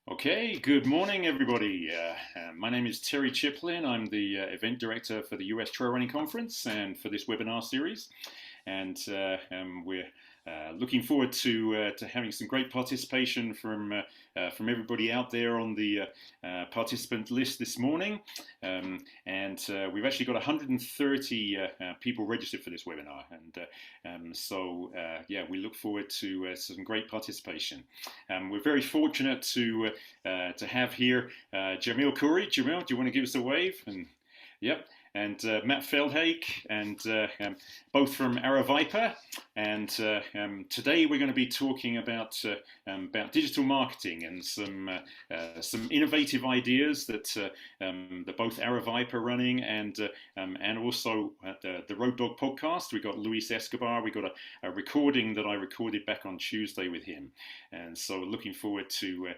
Okay, good morning, everybody. My name is Terry Chiplin. I'm the event director for the US Trail Running Conference and for this webinar series. And we're looking forward to having some great participation from everybody out there on the participant list this morning. And we've actually got 130 people registered for this webinar. And yeah, we look forward to some great participation. We're very fortunate to have here Jamil Khoury. Jamil, do you want to give us a wave? And yep. And Matt Feldhake, and both from Araviper. And today we're going to be talking about digital marketing and some innovative ideas that both Araviper are running and also the Road Dog podcast. We got Luis Escobar. We got a recording that I recorded back on Tuesday with him, and so looking forward to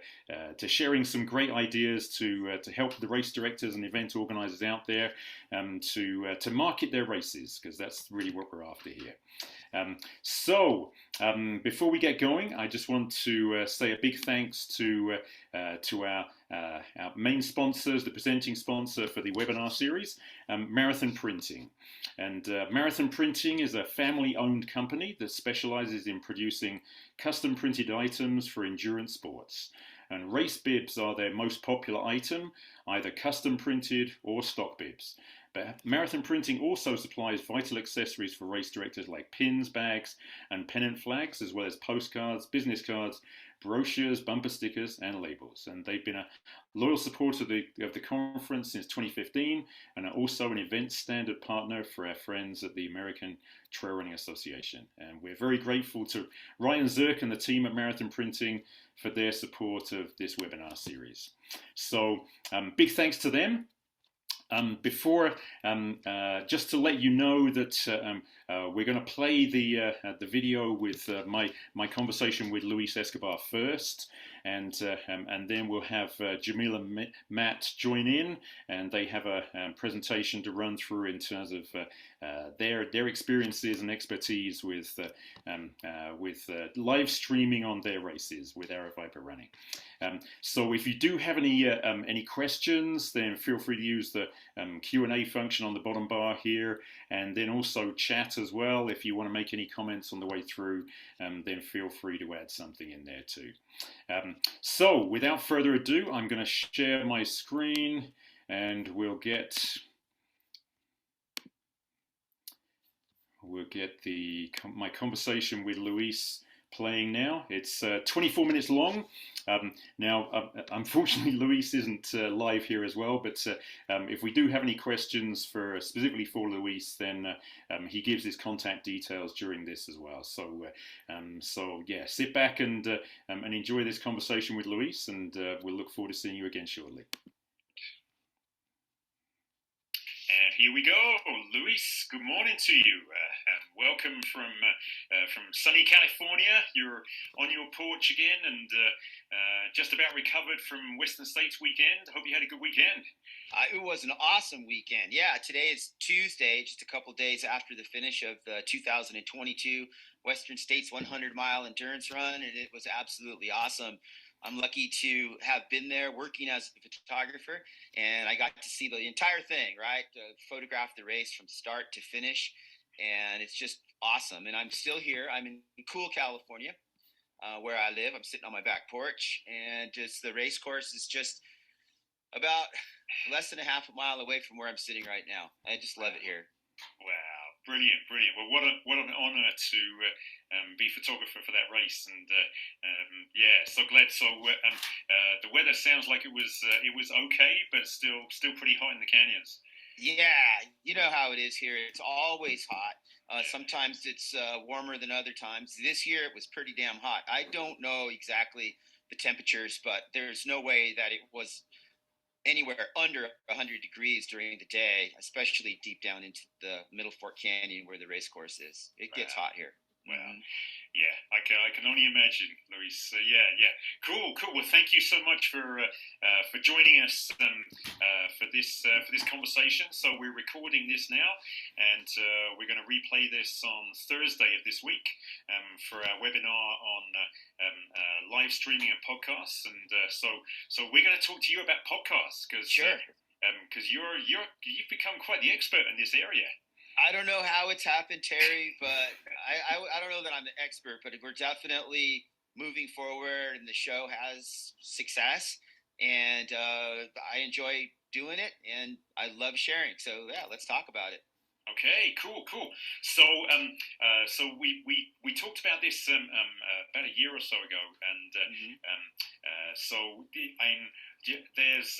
sharing some great ideas to help the race directors and event organizers out there. To market their races, because that's really what we're after here. Before we get going, I just want to say a big thanks to our main sponsors, the presenting sponsor for the webinar series, Marathon Printing. And Marathon Printing is a family-owned company that specializes in producing custom printed items for endurance sports. And race bibs are their most popular item, either custom printed or stock bibs. But Marathon Printing also supplies vital accessories for race directors like pins, bags, and pennant flags, as well as postcards, business cards, brochures, bumper stickers, and labels. And they've been a loyal supporter of the conference since 2015, and are also an event standard partner for our friends at the American Trail Running Association. And we're very grateful to Ryan Zirk and the team at Marathon Printing for their support of this webinar series. So big thanks to them. Just to let you know that we're going to play the video with my conversation with Luis Escobar first, and then we'll have Jamil and Matt join in, and they have a presentation to run through in terms of their experiences and expertise with live streaming on their races with Araviper Running. So if you do have any questions, then feel free to use the Q&A function on the bottom bar here, and then also chat as well. If you want to make any comments on the way through, then feel free to add something in there too. So without further ado, I'm going to share my screen, and we'll get my conversation with Luis playing now. It's 24 minutes long. Unfortunately, Luis isn't live here as well, but if we do have any questions specifically for Luis, then he gives his contact details during this as well. So yeah, sit back and enjoy this conversation with Luis, and we'll look forward to seeing you again shortly. And here we go, Luis. Good morning to you. Welcome from sunny California. You're on your porch again, and just about recovered from Western States weekend. Hope you had a good weekend. It was an awesome weekend. Yeah, today is Tuesday, just a couple days after the finish of the 2022 Western States 100-mile endurance run, and it was absolutely awesome. I'm lucky to have been there working as a photographer, and I got to see the entire thing, right? Photograph the race from start to finish, and it's just awesome. And I'm still here. I'm in cool California, where I live. I'm sitting on my back porch, and just the race course is just about less than a half a mile away from where I'm sitting right now. I just love it here. Wow, brilliant. Well, what an honor to be photographer for that race, and yeah, so glad. So the weather sounds like it was okay, but still pretty hot in the canyons. Yeah, you know how it is here. It's always hot. Sometimes it's warmer than other times. This year it was pretty damn hot. I don't know exactly the temperatures, but there's no way that it was anywhere under 100 degrees during the day, especially deep down into the Middle Fork Canyon where the race course is. It gets hot here. Well, yeah, I can only imagine, Luis. Yeah. Cool. Well, thank you so much for joining us for this conversation. So we're recording this now, and we're going to replay this on Thursday of this week for our webinar on live streaming and podcasts. And so we're going to talk to you about podcasts because you've become quite the expert in this area. I don't know how it's happened, Terry, but I don't know that I'm the expert, but we're definitely moving forward, and the show has success, and I enjoy doing it, and I love sharing. So yeah, let's talk about it. Okay, cool. So, so we talked about this about a year or so ago, and so there's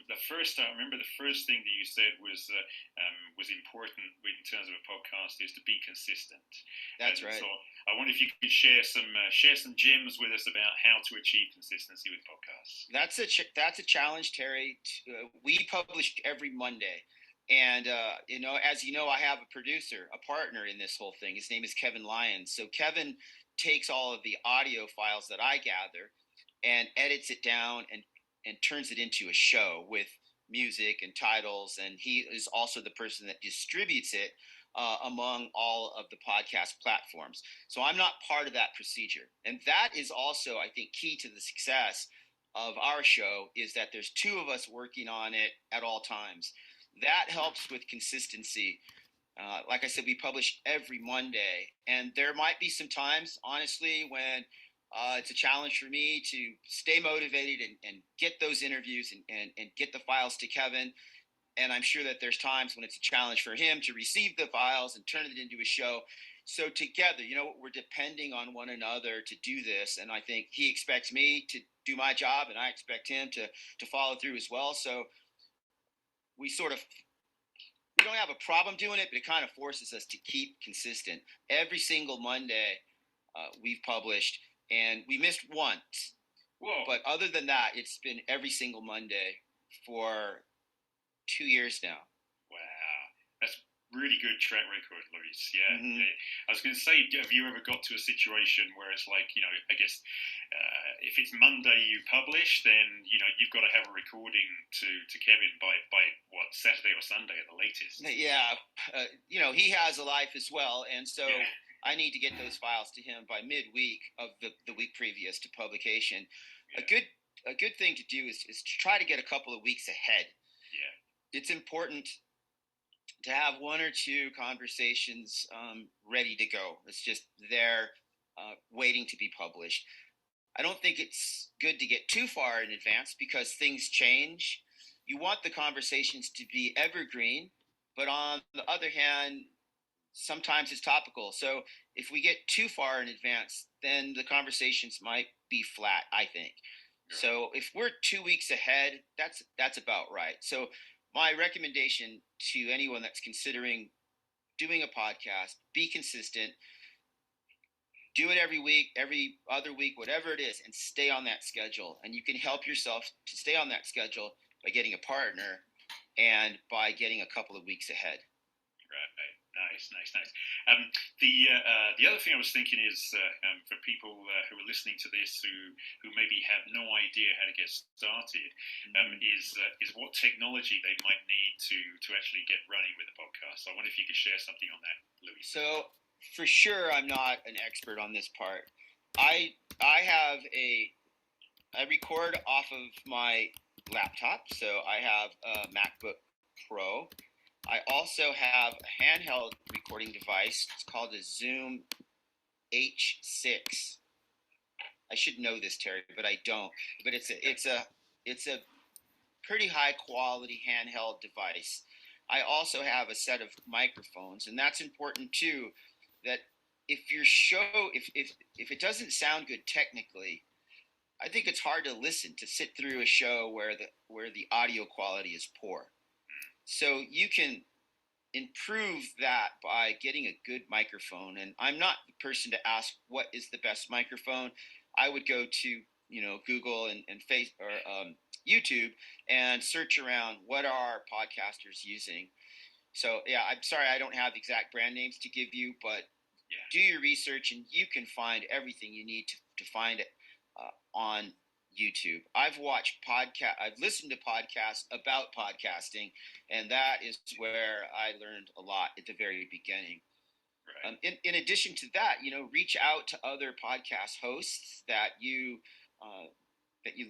the first. I remember the first thing that you said was important in terms of a podcast is to be consistent. That's right. So I wonder if you could share some gems with us about how to achieve consistency with podcasts. That's a challenge, Terry. We publish every Monday. And, as you know, I have a producer, a partner in this whole thing. His name is Kevin Lyons. So Kevin takes all of the audio files that I gather and edits it down and turns it into a show with music and titles. And he is also the person that distributes it among all of the podcast platforms. So I'm not part of that procedure. And that is also, I think, key to the success of our show is that there's two of us working on it at all times. That helps with consistency. Like I said, we publish every Monday, and there might be some times, honestly, when it's a challenge for me to stay motivated and get those interviews and get the files to Kevin. And I'm sure that there's times when it's a challenge for him to receive the files and turn it into a show. So together, we're depending on one another to do this. And I think he expects me to do my job, and I expect him to follow through as well. So we don't have a problem doing it, but it kind of forces us to keep consistent. Every single Monday we've published, and we missed once. Whoa. But other than that, it's been every single Monday for 2 years now. Wow. That's really good track record, Luis. Yeah. Mm-hmm. Yeah. I was going to say, have you ever got to a situation where it's like, I guess if it's Monday you publish, then, you've got to have a recording to Kevin by what, Saturday or Sunday at the latest? Yeah. He has a life as well. And so I need to get those files to him by midweek of the week previous to publication. Yeah. A good thing to do is to try to get a couple of weeks ahead. Yeah. It's important to have one or two conversations ready to go. It's just there waiting to be published. I don't think it's good to get too far in advance because things change. You want the conversations to be evergreen, but on the other hand, sometimes it's topical. So if we get too far in advance, then the conversations might be flat, I think. Yeah. So if we're 2 weeks ahead, that's about right. So my recommendation to anyone that's considering doing a podcast, be consistent, do it every week, every other week, whatever it is, and stay on that schedule. And you can help yourself to stay on that schedule by getting a partner and by getting a couple of weeks ahead. Right. Nice. The other thing I was thinking is for people who are listening to this who maybe have no idea how to get started, is what technology they might need to actually get running with the podcast. So I wonder if you could share something on that, Louis. So for sure, I'm not an expert on this part. I record off of my laptop, so I have a MacBook Pro. I also have a handheld recording device. It's called a Zoom H6. I should know this, Terry, but I don't. But it's a pretty high quality handheld device. I also have a set of microphones, and that's important too. That if it doesn't sound good technically, I think it's hard to listen, to sit through a show where the audio quality is poor. So you can improve that by getting a good microphone. And I'm not the person to ask what is the best microphone. I would go to Google and YouTube and search around what are podcasters using. So yeah, I'm sorry I don't have exact brand names to give you, but do your research and you can find everything you need to find on YouTube. I've listened to podcasts about podcasting, and that is where I learned a lot at the very beginning. Right. In addition to that, reach out to other podcast hosts that you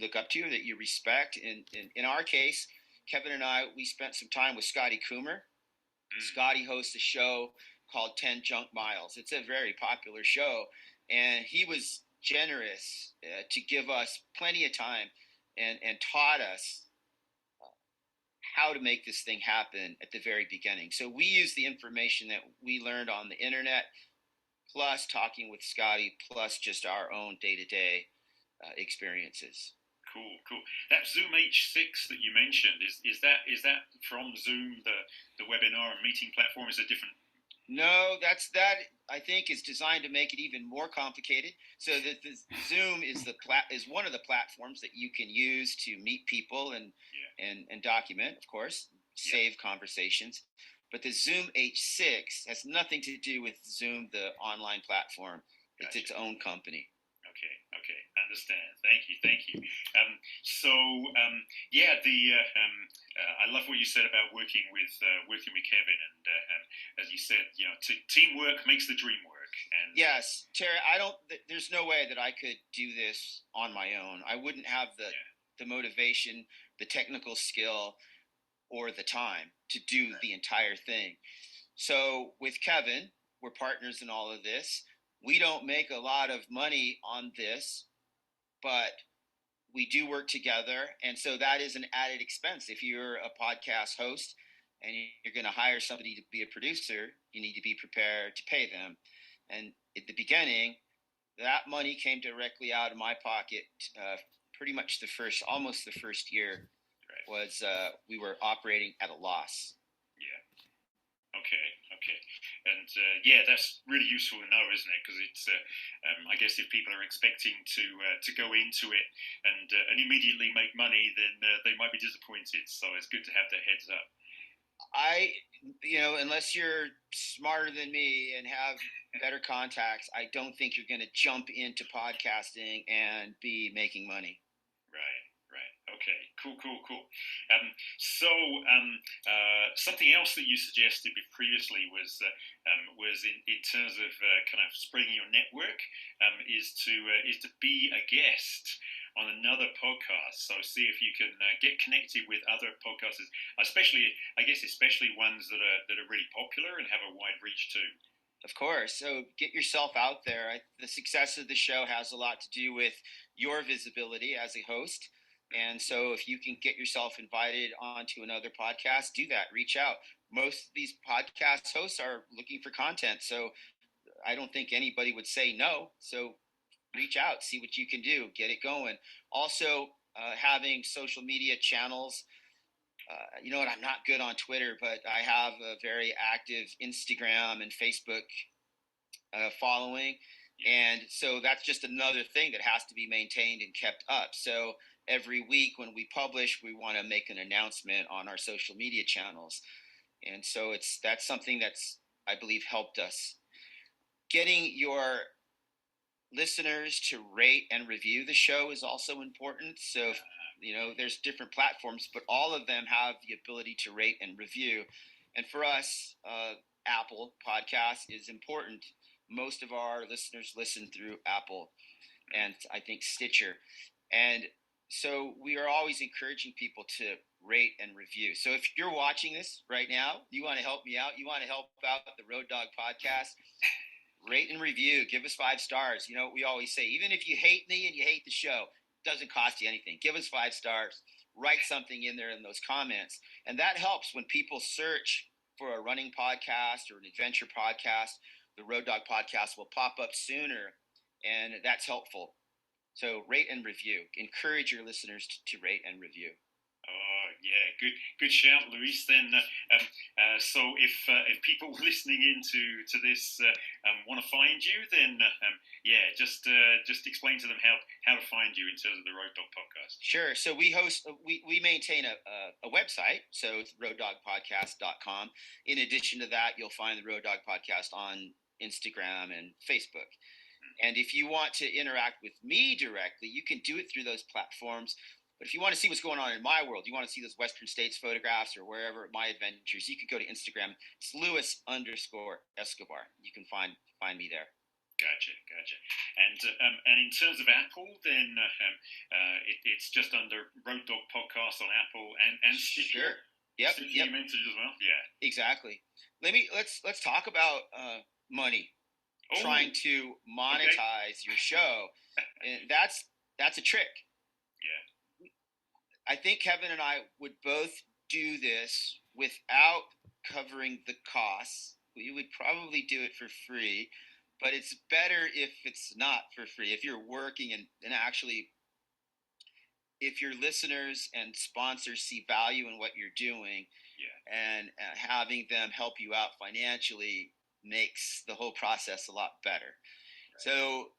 look up to, that you respect. In our case, Kevin and I, we spent some time with Scotty Coomer. Scotty hosts a show called 10 Junk Miles. It's a very popular show, and he was generous to give us plenty of time and taught us how to make this thing happen at the very beginning. So we use the information that we learned on the internet, plus talking with Scotty, plus just our own day-to-day experiences. Cool. That Zoom H6 that you mentioned, is that from Zoom, the webinar and meeting platform? Is it different? No, that I think is designed to make it even more complicated. So that the Zoom is one of the platforms that you can use to meet people and document, of course, save conversations. But the Zoom H6 has nothing to do with Zoom, the online platform. It's its own company. Okay, understand. Thank you. I love what you said about working with Kevin, and as you said, teamwork makes the dream work. And yes, Terry, there's no way that I could do this on my own. I wouldn't have the motivation, the technical skill, or the time to do the entire thing. So with Kevin, we're partners in all of this. We don't make a lot of money on this, but we do work together. And so that is an added expense. If you're a podcast host and you're going to hire somebody to be a producer, you need to be prepared to pay them. And at the beginning, that money came directly out of my pocket. Pretty much almost the first year was we were operating at a loss. Okay. And that's really useful to know, isn't it? Because it's, I guess if people are expecting to go into it and immediately make money, then they might be disappointed. So it's good to have that heads up. Unless you're smarter than me and have better contacts, I don't think you're going to jump into podcasting and be making money. Right. Okay. Cool. Something else that you suggested previously was in terms of kind of spreading your network, is to be a guest on another podcast. So see if you can get connected with other podcasters, especially ones that are really popular and have a wide reach too. Of course. So get yourself out there. The success of the show has a lot to do with your visibility as a host. And so if you can get yourself invited onto another podcast, do that. Reach out. Most of these podcast hosts are looking for content. So I don't think anybody would say no. So reach out, see what you can do, get it going. Also, having social media channels. You know what? I'm not good on Twitter, but I have a very active Instagram and Facebook following. And so that's just another thing that has to be maintained and kept up. So every week when we publish, we want to make an announcement on our social media channels. And so that's something that's, I believe, helped us. Getting your listeners to rate and review the show is also important. So, there's different platforms, but all of them have the ability to rate and review. And for us, Apple Podcast is important. Most of our listeners listen through Apple and I think Stitcher. And so we are always encouraging people to rate and review. So if you're watching this right now, you want to help me out, you want to help out the Road Dog Podcast, rate and review, give us 5 stars. We always say, even if you hate me and you hate the show, it doesn't cost you anything. Give us 5 stars, write something in there in those comments. And that helps when people search for a running podcast or an adventure podcast. The Road Dog Podcast will pop up sooner, and that's helpful. So rate and review. Encourage your listeners to rate and review. Oh yeah, good shout, Luis. Then, so if people listening into this want to find you, then just explain to them how to find you in terms of the Road Dog Podcast. Sure. So we maintain a website, so it's roaddogpodcast.com. In addition to that, you'll find the Road Dog Podcast on Instagram and Facebook. And if you want to interact with me directly, you can do it through those platforms. But if you want to see what's going on in my world, you want to see those Western States photographs or wherever my adventures, you could go to Instagram. It's Louis_Escobar. You can find me there. Gotcha. And in terms of Apple, then it's just under Road Dog Podcast on Apple and Stitcher. Sure. Yep. You mentioned as well. Yeah. Exactly. Let's talk about money. Trying to monetize your show, and that's a trick. Yeah. I think Kevin and I would both do this without covering the costs. We would probably do it for free, but it's better if it's not for free. If you're working and actually, if your listeners and sponsors see value in what you're doing, and having them help you out financially makes the whole process a lot better. Right. So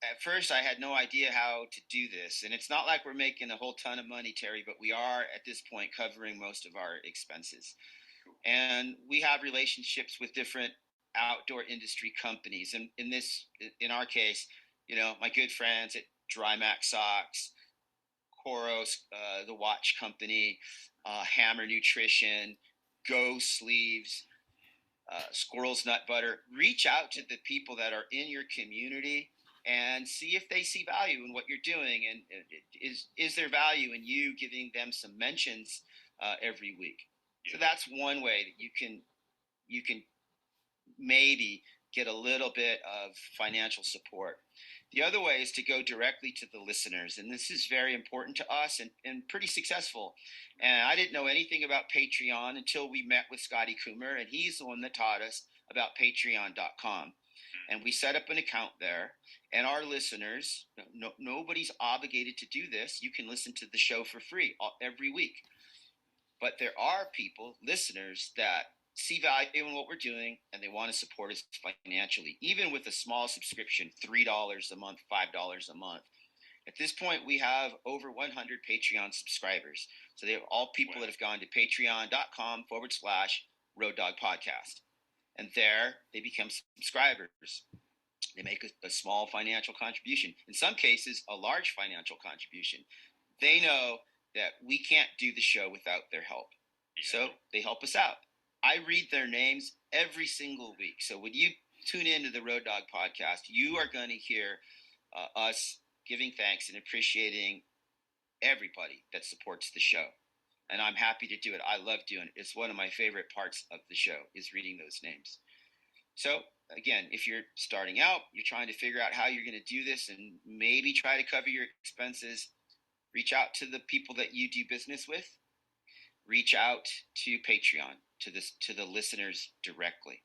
at first I had no idea how to do this, and it's not like we're making a whole ton of money, Terry, but we are at this point covering most of our expenses. Cool. And we have relationships with different outdoor industry companies. And in our case, my good friends at DryMax Socks, Coros, the watch company, Hammer Nutrition, Go Sleeves, Squirrel's Nut Butter. Reach out to the people that are in your community and see if they see value in what you're doing, and is there value in you giving them some mentions every week. Yeah. So that's one way that you can maybe get a little bit of financial support. The other way is to go directly to the listeners, and this is very important to us and pretty successful. And I didn't know anything about Patreon until we met with Scotty Coomer, and he's the one that taught us about patreon.com. And we set up an account there, and our listeners, nobody's obligated to do this. You can listen to the show for free every week. But there are people, listeners, that see value in what we're doing, and they want to support us financially, even with a small subscription, $3 a month, $5 a month. At this point, we have over 100 Patreon subscribers. So they have all people that have gone to patreon.com/Road Dog Podcast. And there they become subscribers. They make a small financial contribution. In some cases, a large financial contribution. They know that we can't do the show without their help. So they help us out. I read their names every single week. So when you tune into the Road Dog Podcast, you are going to hear us giving thanks and appreciating everybody that supports the show. And I'm happy to do it. I love doing it. It's one of my favorite parts of the show is reading those names. So again, if you're starting out, you're trying to figure out how you're going to do this and maybe try to cover your expenses, reach out to the people that you do business with. Reach out to Patreon, to the listeners directly.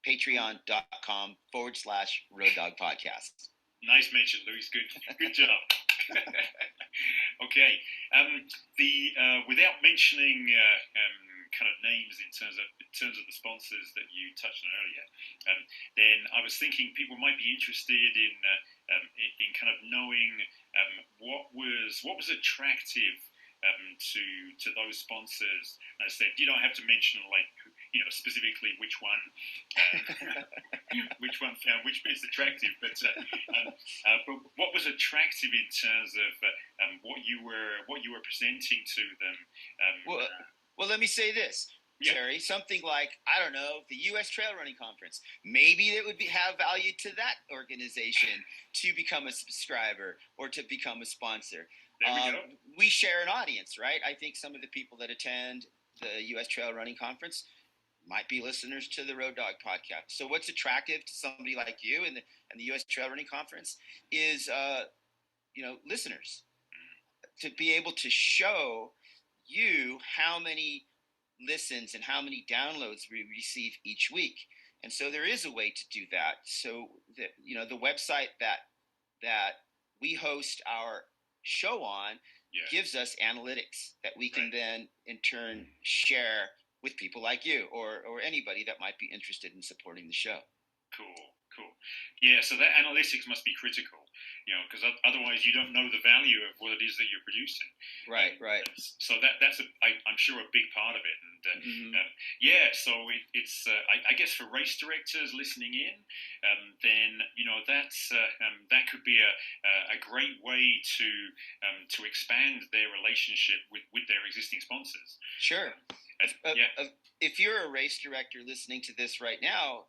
Patreon.com/Road Dog Podcast. Nice mention, Louis. Good job. Okay. Without mentioning kind of names in terms of the sponsors that you touched on earlier, then I was thinking people might be interested in kind of knowing what was attractive to those sponsors. And I said you don't have to mention specifically which one found which bit's attractive, but what was attractive in terms of what you were presenting to them. Well, let me say this, Terry. Something like, I don't know, the U.S. Trail Running Conference. Maybe it would have value to that organization to become a subscriber or to become a sponsor. We share an audience, right? I think some of the people that attend the U.S. Trail Running Conference might be listeners to the Road Dog Podcast. So what's attractive to somebody like you and the U.S. Trail Running Conference is, listeners, to be able to show you how many listens and how many downloads we receive each week. And so there is a way to do that. So the website that we host our show on gives us analytics that we can then in turn share with people like you or anybody that might be interested in supporting the show. Cool. Cool. Yeah, so that analytics must be critical, because otherwise you don't know the value of what it is that you're producing. Right, right. So that's I'm sure a big part of it. And yeah, so it's I guess for race directors listening in, then that could be a great way to expand their relationship with their existing sponsors. Sure. If you're a race director listening to this right now,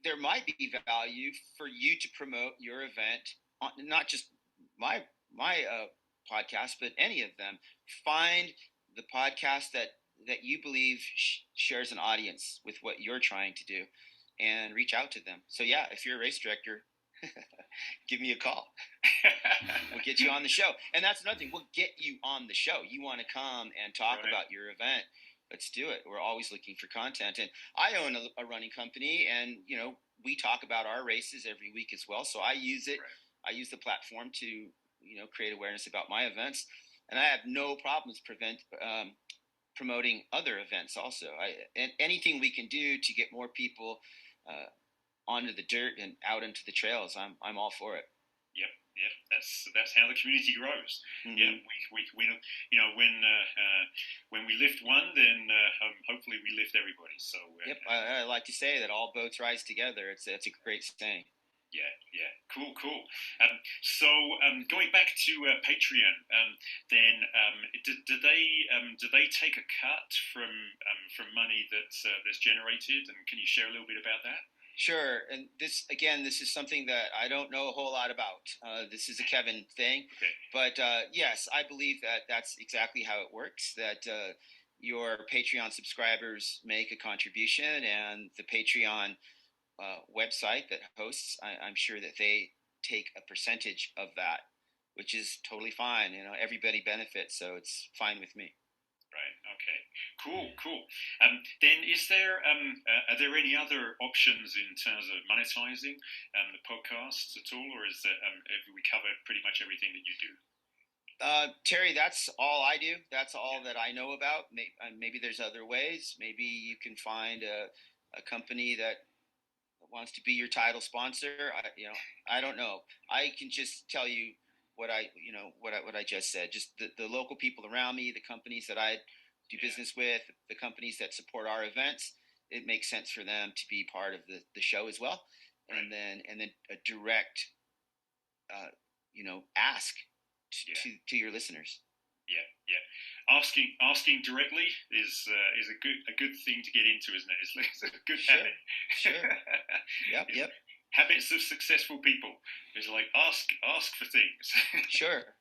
there might be value for you to promote your event on not just my podcast, but any of them. Find the podcast that you believe shares an audience with what you're trying to do, and reach out to them. So yeah, if you're a race director, give me a call. We'll get you on the show. And that's another thing. We'll get you on the show. You want to come and talk about your event. Let's do it. We're always looking for content. And I own a running company, and, we talk about our races every week as well. So I use it. Right. I use the platform to, create awareness about my events. And I have no problems promoting other events also. And anything we can do to get more people onto the dirt and out into the trails, I'm all for it. Yep. That's how the community grows. Mm-hmm. Yeah, we when we lift one, then hopefully we lift everybody. So yep, I like to say that all boats rise together. It's a great saying. Yeah, cool. So going back to Patreon, then do they take a cut from money that's generated, and can you share a little bit about that? Sure. And this is something that I don't know a whole lot about. This is a Kevin thing. Okay. But yes, I believe that that's exactly how it works, that your Patreon subscribers make a contribution, and the Patreon website that hosts, I'm sure that they take a percentage of that, which is totally fine. Everybody benefits, so it's fine with me. Right. Okay. Cool. Then are there any other options in terms of monetizing the podcasts at all, or is have we covered pretty much everything that you do? Terry, that's all I do. That's all that I know about. Maybe there's other ways. Maybe you can find a company that wants to be your title sponsor. I don't know. I can just tell you what I just said. Just the local people around me, the companies that I do business with, the companies that support our events, it makes sense for them to be part of the show as well. Right. And then a direct, ask to your listeners. Yeah. Asking directly is a good thing to get into, isn't it? It's a good habit. Sure. Yep. Habits of successful people is like ask for things. Sure.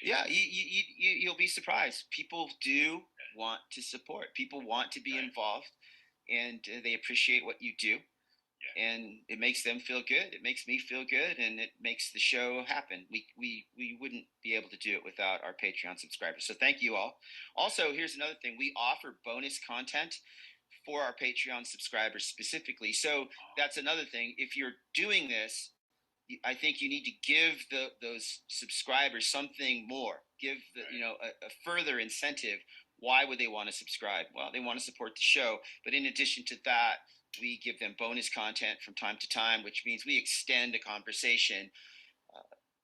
Yeah, you'll be surprised. People do want to support. People want to be involved, and they appreciate what you do. Yeah. And it makes them feel good. It makes me feel good, and it makes the show happen. We wouldn't be able to do it without our Patreon subscribers. So thank you all. Also, here's another thing. We offer bonus content for our Patreon subscribers specifically. So that's another thing. If you're doing this, I think you need to give those subscribers something more. Give a further incentive. Why would they want to subscribe? Well, they want to support the show. But in addition to that, we give them bonus content from time to time, which means we extend a conversation,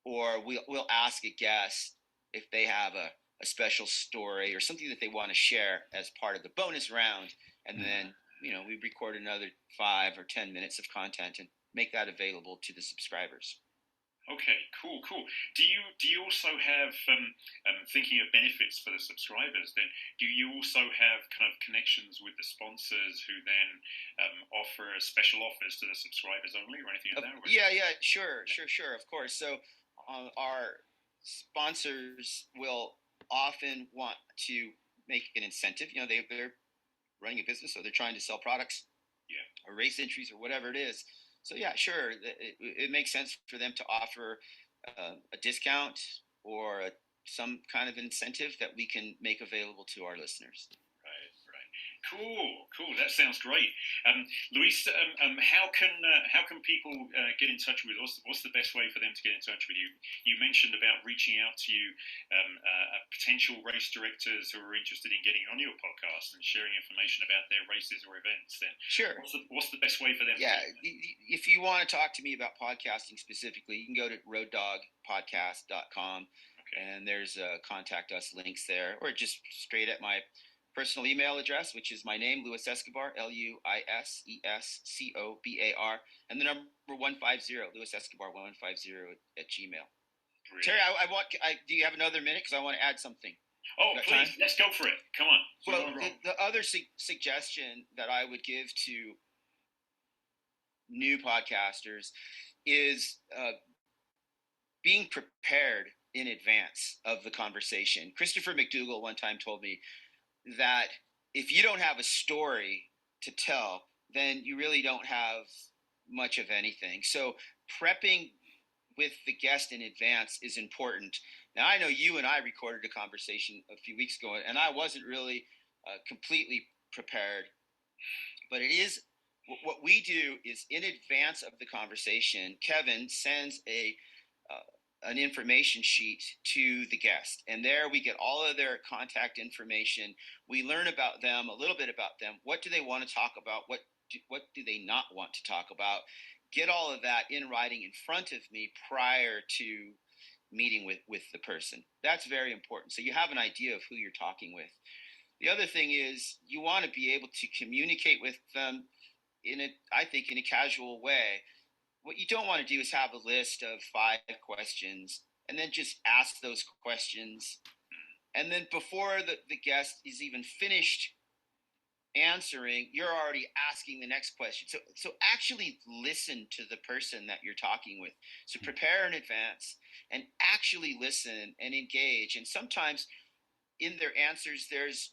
or we'll ask a guest if they have a special story or something that they want to share as part of the bonus round. And then, we record another 5 or 10 minutes of content and make that available to the subscribers. Okay, cool. Do you also have thinking of benefits for the subscribers? Then do you also have kind of connections with the sponsors who then offer special offers to the subscribers only, or anything like that? Yeah, sure, of course. So our sponsors will often want to make an incentive. They're running a business, so they're trying to sell products, or race entries, or whatever it is. So yeah, sure, it makes sense for them to offer a discount or some kind of incentive that we can make available to our listeners. Right. Cool. That sounds great. Luis, how can people get in touch with? What's the best way for them to get in touch with you? You mentioned about reaching out to you, potential race directors who are interested in getting on your podcast and sharing information about their races or events. Then, sure. What's the best way for them? Yeah, if you want to talk to me about podcasting specifically, you can go to roaddogpodcast.com. Okay. And there's contact us links there, or just straight at my personal email address, which is my name, Luis Escobar, LuisEscobar, and the number 150, Luis Escobar 150 at Gmail. Brilliant. Terry, do you have another minute? Because I want to add something. Oh, please, let's go for it. Come on. Well, the other suggestion that I would give to new podcasters is being prepared in advance of the conversation. Christopher McDougall one time told me that if you don't have a story to tell, then you really don't have much of anything. So prepping with the guest in advance is important. Now, I know you and I recorded a conversation a few weeks ago, and I wasn't really completely prepared. But it is what we do is in advance of the conversation, Kevin sends an information sheet to the guest, and there we get all of their contact information. We learn about them, a little bit about them. What do they want to talk about? What do they not want to talk about? Get all of that in writing in front of me prior to meeting with the person. That's very important. So you have an idea of who you're talking with. The other thing is you want to be able to communicate with them in a casual way. What you don't want to do is have a list of 5 questions and then just ask those questions. And then before the guest is even finished answering, you're already asking the next question. So actually listen to the person that you're talking with. So prepare in advance and actually listen and engage. And sometimes in their answers, there's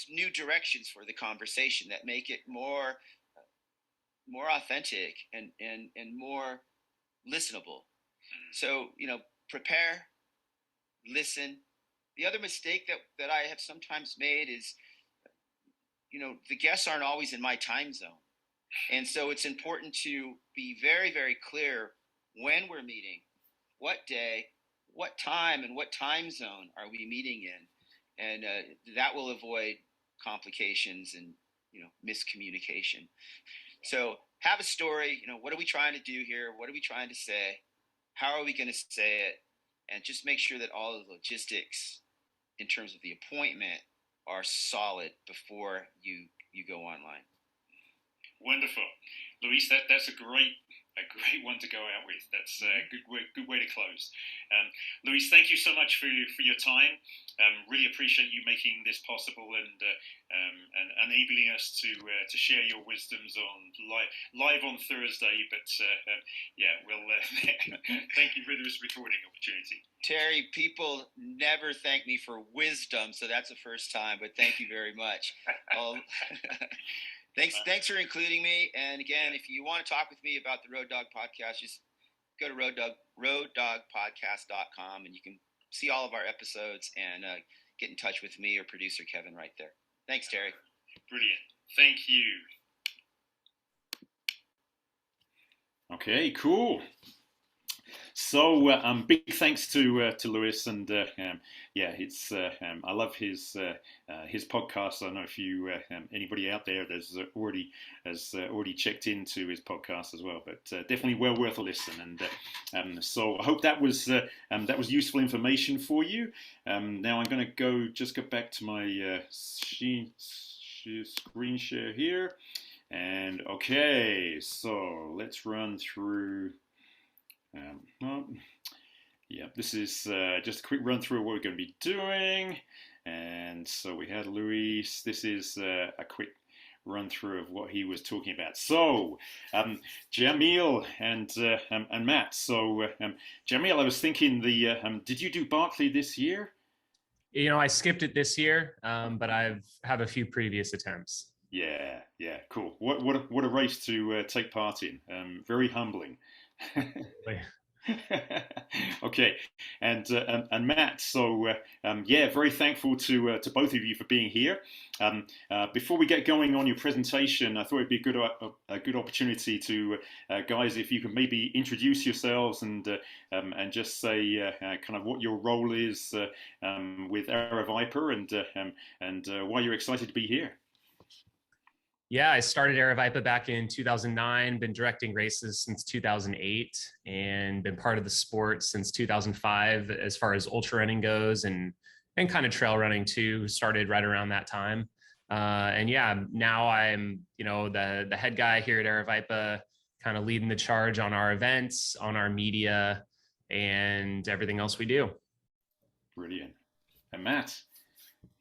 new directions for the conversation that make it more authentic and more listenable. So, prepare, listen. The other mistake that I have sometimes made is, the guests aren't always in my time zone. And so it's important to be very, very clear when we're meeting, what day, what time, and what time zone are we meeting in. And that will avoid complications and, miscommunication. So have a story, what are we trying to do here? What are we trying to say? How are we going to say it? And just make sure that all the logistics in terms of the appointment are solid before you go online. Wonderful. Luis, that's a great one to go out with. That's a good way to close. Luis, thank you so much for your time. Really appreciate you making this possible and enabling us to share your wisdoms on live on Thursday. But we'll thank you for this recording opportunity. Terry, people never thank me for wisdom, so that's the first time. But thank you very much. Thanks for including me. And again, if you want to talk with me about the Road Dog Podcast, just go to roaddogpodcast.com and you can see all of our episodes and get in touch with me or producer Kevin right there. Thanks, Terry. Brilliant. Thank you. Okay, cool. So big thanks to Luis, and it's I love his podcast. I don't know if you anybody out there has already checked into his podcast as well, but definitely well worth a listen. And so I hope that was useful information for you. Now I'm going to go back to my screen share here, and okay, so let's run through. This is just a quick run through of what we're going to be doing. And so we had Luis. This is a quick run through of what he was talking about. So Jamil and Matt. So Jamil, I was thinking did you do Barkley this year? I skipped it this year, but I have a few previous attempts. Yeah, cool. What a race to take part in. Very humbling. Okay, and Matt. So yeah, very thankful to both of you for being here. Before we get going on your presentation, I thought it'd be a good opportunity to guys, if you could maybe introduce yourselves and just say kind of what your role is with Aravaipa and why you're excited to be here. Yeah, I started Aravaipa back in 2009, been directing races since 2008, and been part of the sport since 2005 as far as ultra running goes, and kind of trail running too. Started right around that time. And yeah, now I'm, the head guy here at Aravaipa, kind of leading the charge on our events, on our media, and everything else we do. Brilliant. And Matt?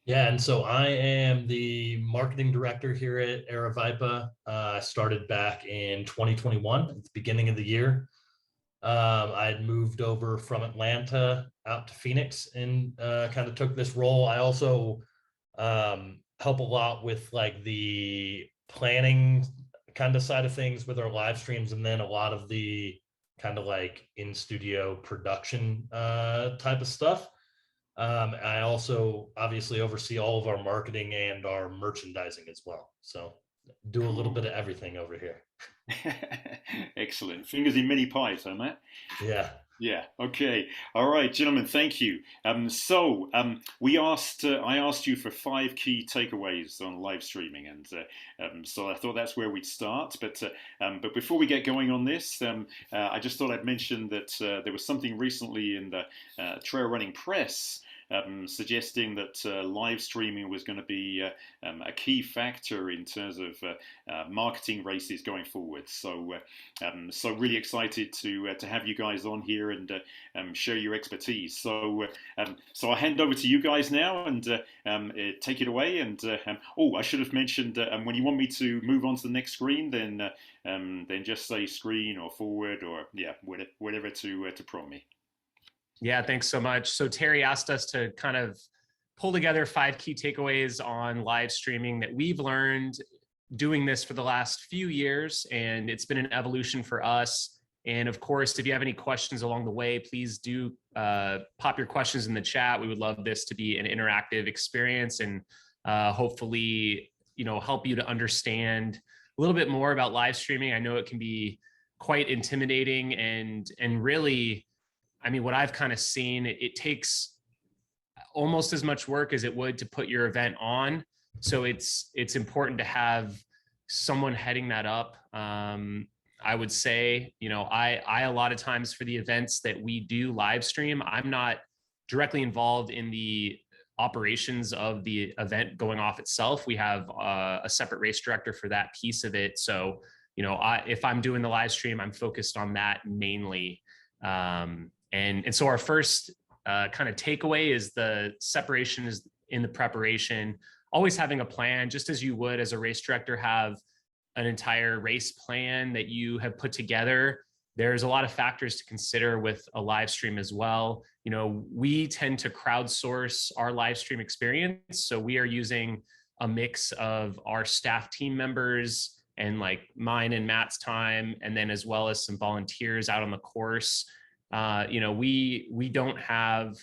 Yeah, and so I am the marketing director here at Aravaipa. I started back in 2021 at the beginning of the year. I had moved over from Atlanta out to Phoenix and kind of took this role. I also help a lot with like the planning kind of side of things with our live streams, and then a lot of the kind of like in studio production type of stuff. I also obviously oversee all of our marketing and our merchandising as well. So do a little bit of everything over here. Excellent. Fingers in many pies, huh, Matt? Yeah. Yeah. Okay. All right, gentlemen. Thank you. So I asked you for 5 key takeaways on live streaming, and so I thought that's where we'd start. But before we get going on this, I just thought I'd mention that there was something recently in the trail running press suggesting that live streaming was going to be a key factor in terms of marketing races going forward. So really excited to have you guys on here and share your expertise. So I'll hand over to you guys now and take it away. And I should have mentioned when you want me to move on to the next screen, then just say screen or forward or whatever to prompt me. Yeah, thanks so much. So Terry asked us to kind of pull together 5 key takeaways on live streaming that we've learned doing this for the last few years, and it's been an evolution for us. And of course, if you have any questions along the way, please do pop your questions in the chat. We would love this to be an interactive experience and hopefully, help you to understand a little bit more about live streaming. I know it can be quite intimidating and really, I mean, what I've kind of seen, it takes almost as much work as it would to put your event on. So it's important to have someone heading that up. I would say, I a lot of times for the events that we do live stream, I'm not directly involved in the operations of the event going off itself. We have a separate race director for that piece of it. So, if I'm doing the live stream, I'm focused on that mainly. And so our first kind of takeaway is the separation is in the preparation, always having a plan, just as you would as a race director have an entire race plan that you have put together. There's a lot of factors to consider with a live stream as well. We tend to crowdsource our live stream experience. So we are using a mix of our staff team members and like mine and Matt's time, and then as well as some volunteers out on the course. We don't have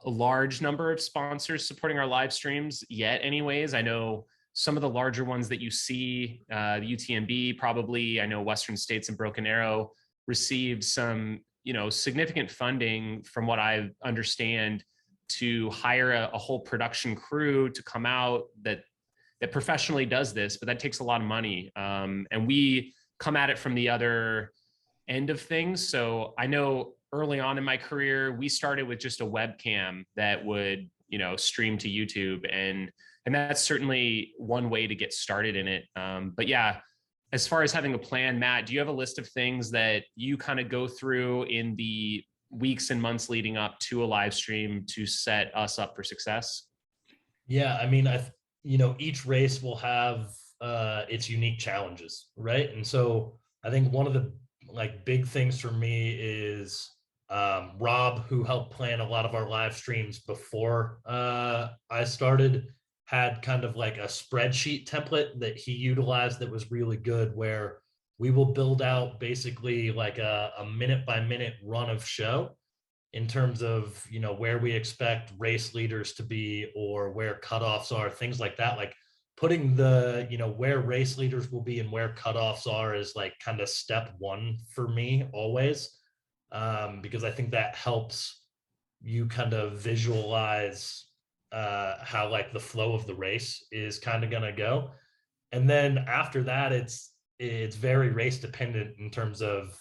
a large number of sponsors supporting our live streams yet anyways. I know some of the larger ones that you see, the UTMB probably, I know Western States and Broken Arrow received some, significant funding from what I understand to hire a whole production crew to come out that professionally does this, but that takes a lot of money. And we come at it from the other end of things. So I know early on in my career, we started with just a webcam that would, stream to YouTube. And that's certainly one way to get started in it. But yeah, as far as having a plan, Matt, do you have a list of things that you kind of go through in the weeks and months leading up to a live stream to set us up for success? Yeah, I mean, each race will have its unique challenges, right? And so I think one of the big things for me is Rob, who helped plan a lot of our live streams before I started, had kind of like a spreadsheet template that he utilized that was really good, where we will build out basically like a minute by minute run of show. in terms of, you know, where we expect race leaders to be or where cutoffs are, things like that. Like putting the, you know, where race leaders will be and where cutoffs are is like kind of step one for me always, because I think that helps you kind of visualize how like the flow of the race is kind of going to go. And then after that, it's very race dependent in terms of,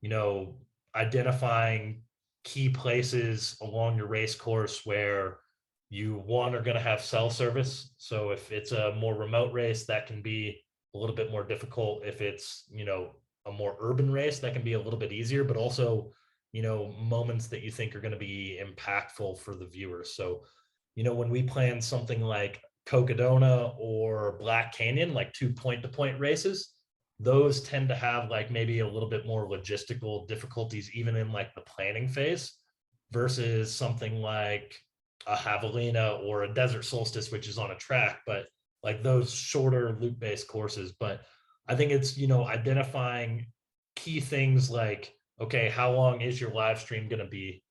you know, identifying key places along your race course where you one are going to have cell service. So if it's a more remote race, that can be a little bit more difficult. If it's, you know, a more urban race, that can be a little bit easier, but also, you know, moments that you think are going to be impactful for the viewers. So, you know, when we plan something like Cocodona or Black Canyon, like 2 point-to-point races, those tend to have like maybe a little bit more logistical difficulties, even in like the planning phase, versus something like a Javelina or a Desert Solstice, which is on a track, but like those shorter loop-based courses. But I think it's, you know, identifying key things like, okay, how long is your live stream going to be?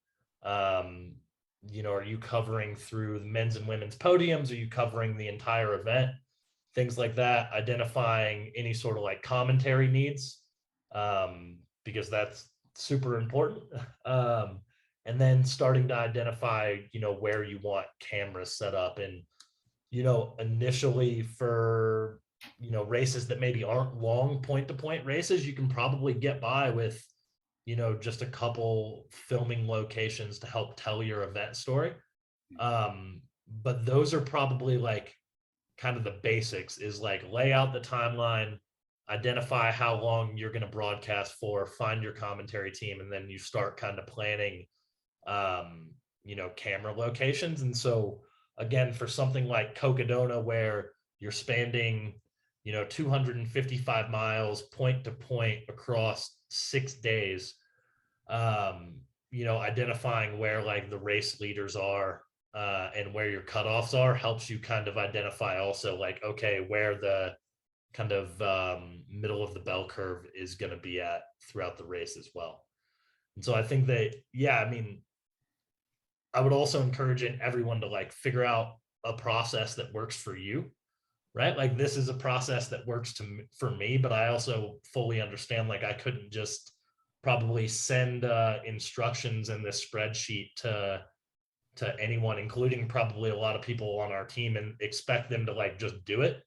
You know, are you covering through the men's and women's podiums? Are you covering the entire event? Things like that, identifying any sort of like commentary needs, because that's super important. And then starting to identify, you know, where you want cameras set up. And, you know, initially for, you know, races that maybe aren't long point-to-point races, you can probably get by with, you know, just a couple filming locations to help tell your event story. But those are probably like kind of the basics, is like lay out the timeline, identify how long you're going to broadcast for, find your commentary team, and then you start kind of planning, you know, camera locations. And so again, for something like Cocodona, where you're spanning, you know, 255 miles point to point across 6 days, you know, identifying where like the race leaders are and where your cutoffs are helps you kind of identify also like, okay, where the kind of middle of the bell curve is going to be at throughout the race as well. And so I think that, yeah, I mean, I would also encourage everyone to like figure out a process that works for you, right? Like this is a process that works for me, but I also fully understand, like I couldn't just probably send instructions in this spreadsheet to anyone, including probably a lot of people on our team, and expect them to like just do it,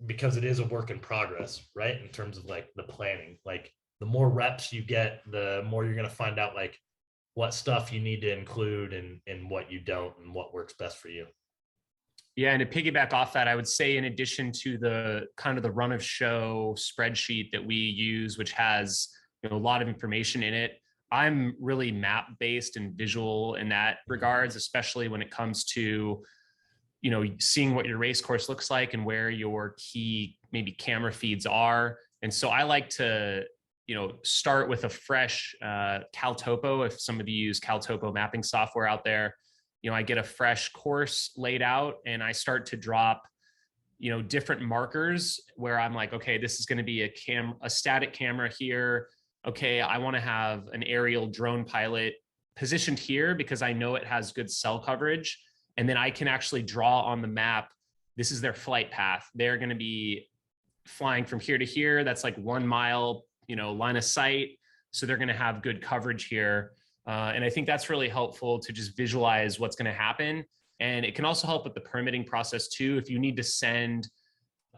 because it is a work in progress, right? In terms of like the planning, like the more reps you get, the more you're going to find out like what stuff you need to include and what you don't, and what works best for you. Yeah, and to piggyback off that, I would say in addition to the kind of the run of show spreadsheet that we use, which has, you know, a lot of information in it, I'm really map based and visual in that regards, especially when it comes to, you know, seeing what your race course looks like and where your key maybe camera feeds are. And so I like to, you know, start with a fresh CalTopo. If some of you use CalTopo mapping software out there, you know, I get a fresh course laid out and I start to drop, you know, different markers where I'm like, okay, this is going to be a static camera here. Okay, I want to have an aerial drone pilot positioned here because I know it has good cell coverage. And then I can actually draw on the map, this is their flight path. They're going to be flying from here to here. That's like 1 mile, you know, line of sight. So they're going to have good coverage here. And I think that's really helpful to just visualize what's going to happen. And it can also help with the permitting process too. If you need to send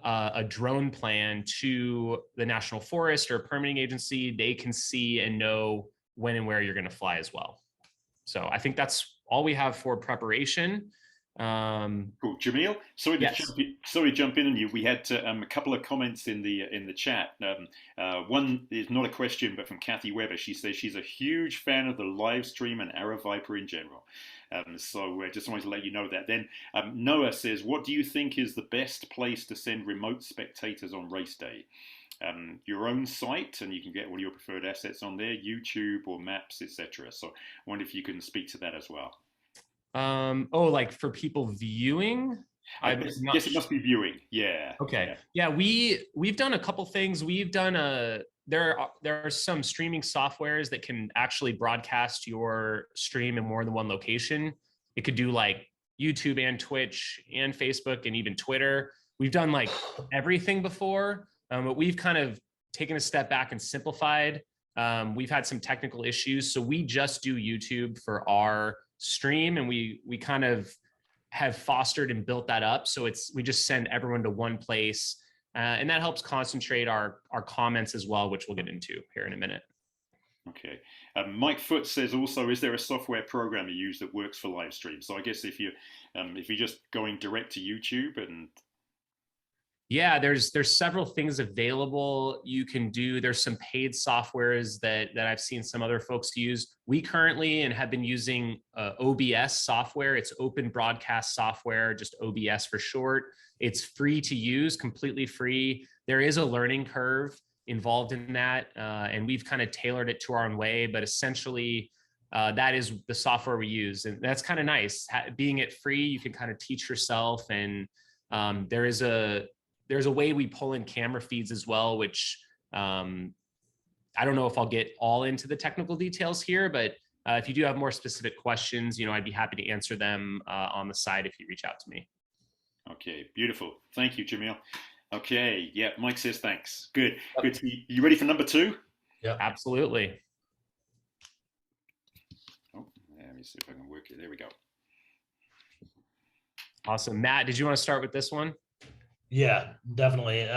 a drone plan to the National Forest or permitting agency, they can see and know when and where you're going to fly as well. So I think that's all we have for preparation. Cool, Jamil. Sorry to jump in on you. We had a couple of comments in the chat. One is not a question, but from Kathy Weber. She says she's a huge fan of the live stream and AeroViper in general. So I just wanted to let you know that. Then Noah says, what do you think is the best place to send remote spectators on race day? Your own site, and you can get all your preferred assets on there, YouTube or maps, etc. So I wonder if you can speak to that as well. Oh, like for people viewing? I guess it must be viewing. Yeah. Okay. Yeah, we've done a couple things. We've done a there are some streaming softwares that can actually broadcast your stream in more than one location. It could do like YouTube and Twitch and Facebook and even Twitter. We've done like everything before, but we've kind of taken a step back and simplified. We've had some technical issues, so we just do YouTube for our stream, and we kind of have fostered and built that up. So we just send everyone to one place, and that helps concentrate our comments as well, which we'll get into here in a minute. Okay. Mike Foot says also, is there a software program you use that works for live stream? So I guess if you're just going direct to YouTube and yeah, there's several things available you can do. There's some paid softwares that I've seen some other folks use. We currently and have been using OBS software. It's open broadcast software, just OBS for short. It's free to use, completely free. There is a learning curve involved in that, and we've kind of tailored it to our own way. But essentially, that is the software we use, and that's kind of nice. Being it free, you can kind of teach yourself, and there's a way we pull in camera feeds as well, which I don't know if I'll get all into the technical details here, but if you do have more specific questions, I'd be happy to answer them on the side if you reach out to me. Okay, beautiful. Thank you, Jamil. Okay, yeah, Mike says thanks. Good. Good. You ready for number 2? Yeah, absolutely. Oh, let me see if I can work it. There we go. Awesome. Matt, did you want to start with this one? Yeah, definitely.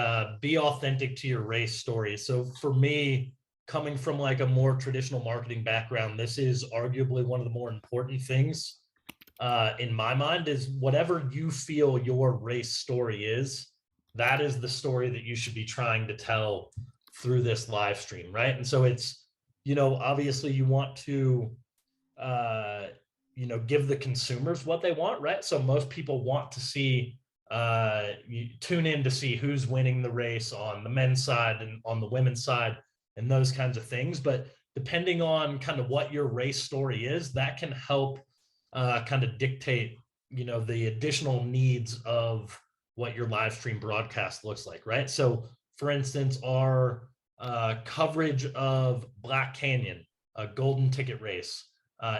Be authentic to your race story. So for me, coming from like a more traditional marketing background, this is arguably one of the more important things in my mind, is whatever you feel your race story is, that is the story that you should be trying to tell through this live stream, right? And so it's, obviously you want to, give the consumers what they want, right? So most people want to see, you tune in to see who's winning the race on the men's side and on the women's side and those kinds of things. But depending on kind of what your race story is, that can help kind of dictate, the additional needs of what your live stream broadcast looks like, right? So for instance, our coverage of Black Canyon, a golden ticket race,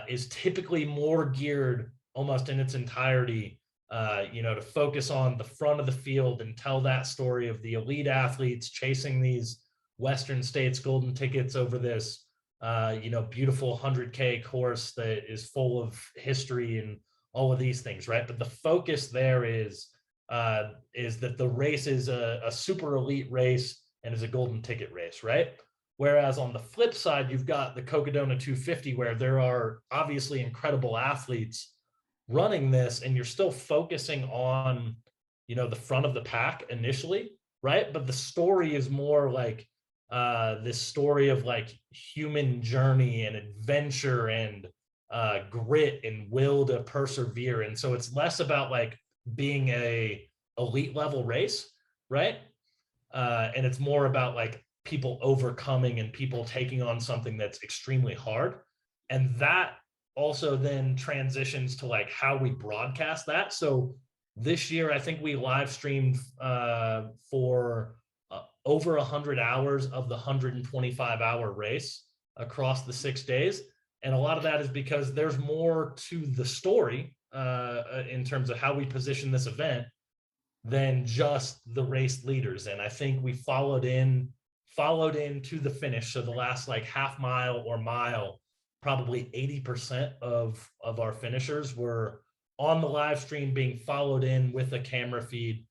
is typically more geared almost in its entirety to focus on the front of the field and tell that story of the elite athletes chasing these Western States golden tickets over this, beautiful 100K course that is full of history and all of these things, right? But the focus there is that the race is a super elite race and is a golden ticket race, right? Whereas on the flip side, you've got the Cocodona 250, where there are obviously incredible athletes running this, and you're still focusing on, the front of the pack initially, right? But the story is more like this story of like human journey and adventure and grit and will to persevere. And so it's less about like being a elite level race, right? And it's more about like people overcoming and people taking on something that's extremely hard. And that also then transitions to like how we broadcast that. So this year, I think we live streamed for over 100 hours of the 125-hour race across the 6 days. And a lot of that is because there's more to the story in terms of how we position this event than just the race leaders. And I think we followed in to the finish. So the last like half mile or mile, probably 80% of our finishers were on the live stream being followed in with a camera feed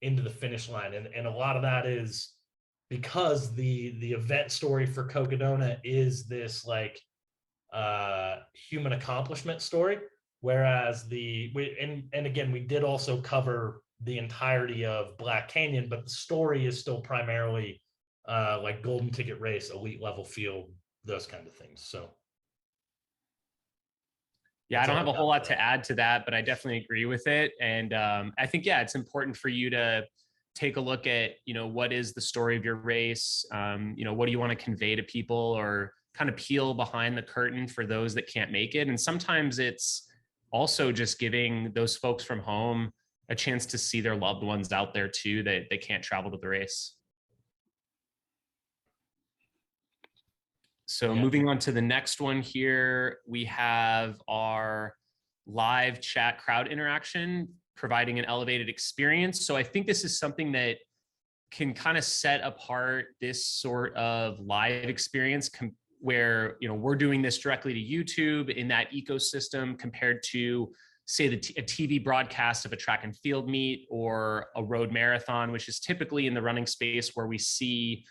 into the finish line. And a lot of that is because the event story for Cocodona is this like human accomplishment story. Whereas again, we did also cover the entirety of Black Canyon, but the story is still primarily like golden ticket race, elite level field, those kind of things. So yeah, I don't have a whole lot to add to that, but I definitely agree with it. And I think, yeah, it's important for you to take a look at, what is the story of your race? What do you want to convey to people, or kind of peel behind the curtain for those that can't make it? And sometimes it's also just giving those folks from home a chance to see their loved ones out there too, that they can't travel to the race. So moving on to the next one here, we have our live chat crowd interaction, providing an elevated experience. So I think this is something that can kind of set apart this sort of live experience where, you know, we're doing this directly to YouTube in that ecosystem compared to, say, a TV broadcast of a track and field meet or a road marathon, which is typically in the running space where we see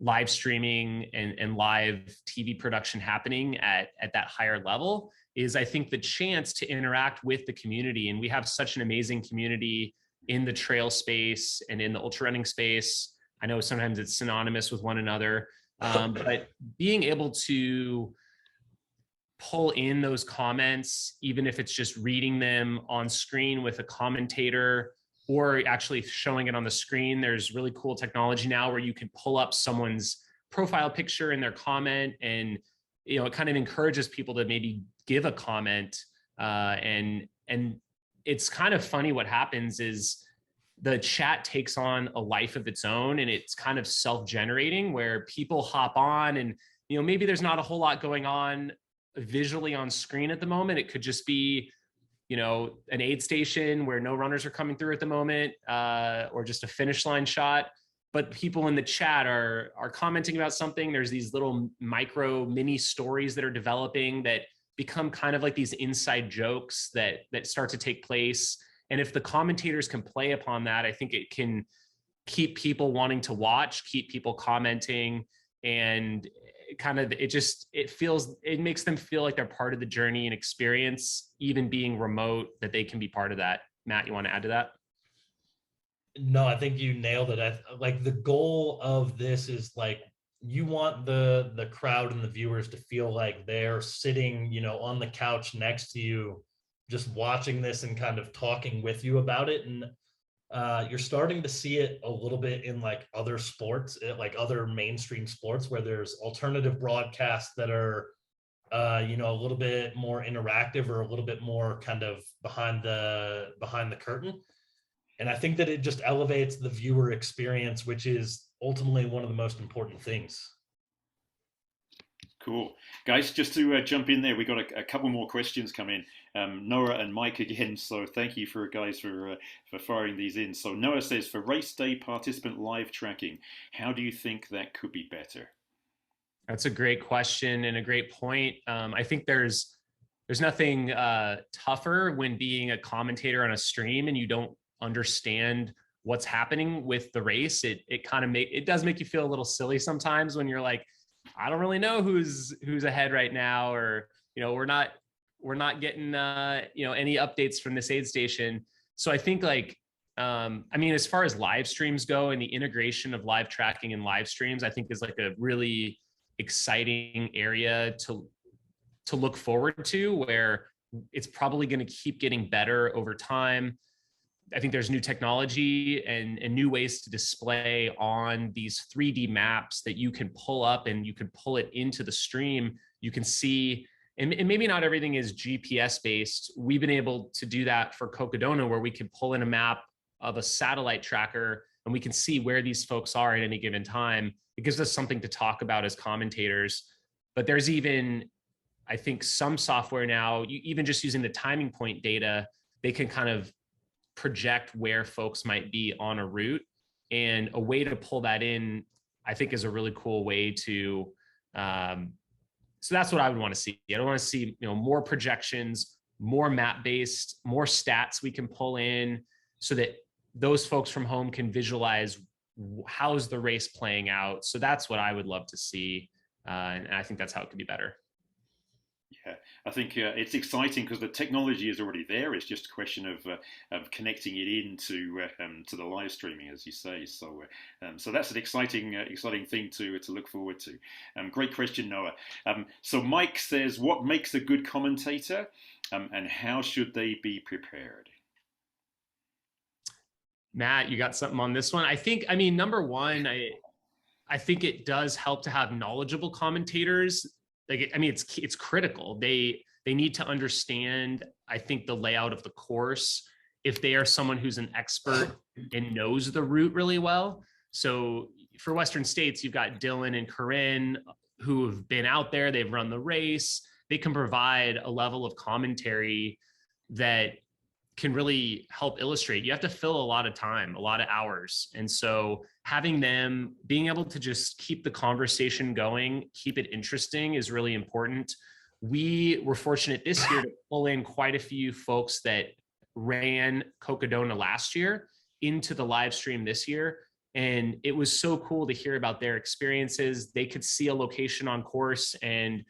live streaming and live TV production happening at that higher level. Is, I think, the chance to interact with the community. And we have such an amazing community in the trail space and in the ultra running space. I know sometimes it's synonymous with one another, but being able to pull in those comments, even if it's just reading them on screen with a commentator or actually showing it on the screen. There's really cool technology now where you can pull up someone's profile picture in their comment, and, you know, it kind of encourages people to maybe give a comment. And it's kind of funny what happens is the chat takes on a life of its own, and it's kind of self-generating where people hop on and, you know, maybe there's not a whole lot going on visually on screen at the moment. It could just be, you know, an aid station where no runners are coming through at the moment, or just a finish line shot. But people in the chat are commenting about something. There's these little micro mini stories that are developing that become kind of like these inside jokes that start to take place. And if the commentators can play upon that, I think it can keep people wanting to watch, keep people commenting, and kind of it makes them feel like they're part of the journey and experience, even being remote, that they can be part of that. Matt, you want to add to that? No, I think you nailed it. Like, the goal of this is, like, you want the crowd and the viewers to feel like they're sitting, you know, on the couch next to you, just watching this and kind of talking with you about it. And you're starting to see it a little bit in, like, other sports, like other mainstream sports, where there's alternative broadcasts that are, you know, a little bit more interactive or a little bit more kind of behind the curtain. And I think that it just elevates the viewer experience, which is ultimately one of the most important things. Cool. Guys, just to jump in there, we got a couple more questions come in. Noah and Mike again, so thank you for firing these in. So Noah says, for race day participant live tracking, how do you think that could be better? That's a great question and a great point. I think there's nothing tougher when being a commentator on a stream and you don't understand what's happening with the race. It does make you feel a little silly sometimes when you're like, I don't really know who's ahead right now, or, you know, we're not getting you know, any updates from this aid station. So I think, like, I mean, as far as live streams go and the integration of live tracking and live streams, I think is like a really exciting area to look forward to, where it's probably going to keep getting better over time. I think there's new technology and new ways to display on these 3D maps that you can pull up, and you can pull it into the stream. You can see, and maybe not everything is GPS based. We've been able to do that for Cocodona, where we can pull in a map of a satellite tracker and we can see where these folks are at any given time. It gives us something to talk about as commentators. But there's even, I think, some software now, even just using the timing point data, they can kind of project where folks might be on a route, and a way to pull that in, I think, is a really cool way to, so that's what I would want to see. I don't want to see, you know, more projections, more map based, more stats we can pull in, so that those folks from home can visualize how's the race playing out. So that's what I would love to see. And I think that's how it could be better. Yeah, I think it's exciting because the technology is already there. It's just a question of connecting it into to the live streaming, as you say. So so that's an exciting thing to look forward to. Great question, Noah. So Mike says, what makes a good commentator, and how should they be prepared? Matt, you got something on this one? I think, I mean, number one, I think it does help to have knowledgeable commentators. Like, I mean, it's critical. They need to understand, I think, the layout of the course, if they are someone who's an expert and knows the route really well. So for Western States, you've got Dylan and Corinne, who have been out there, they've run the race, they can provide a level of commentary that can really help illustrate. You have to fill a lot of time, a lot of hours. And so having them being able to just keep the conversation going, keep it interesting is really important. We were fortunate this year to pull in quite a few folks that ran Cocodona last year into the live stream this year. And it was so cool to hear about their experiences. They could see a location on course and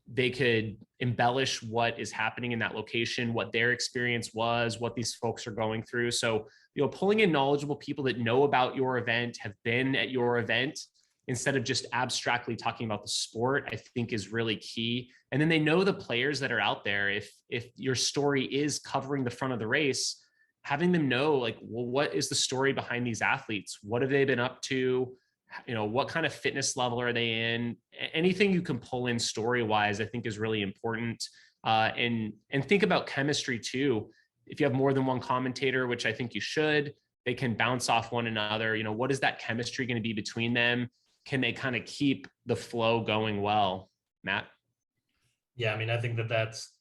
they could embellish what is happening in that location, what their experience was, what these folks are going through. So, pulling in knowledgeable people that know about your event, have been at your event, instead of just abstractly talking about the sport, I think is really key. And then they know the players that are out there. If your story is covering the front of the race, having them know, like, well, what is the story behind these athletes? What have they been up to? What kind of fitness level are they in? Anything you can pull in story wise, I think is really important. And think about chemistry too. If you have more than one commentator, which I think you should, they can bounce off one another. What is that chemistry going to be between them? Can they kind of keep the flow going well? Matt? Yeah, I mean, I think that's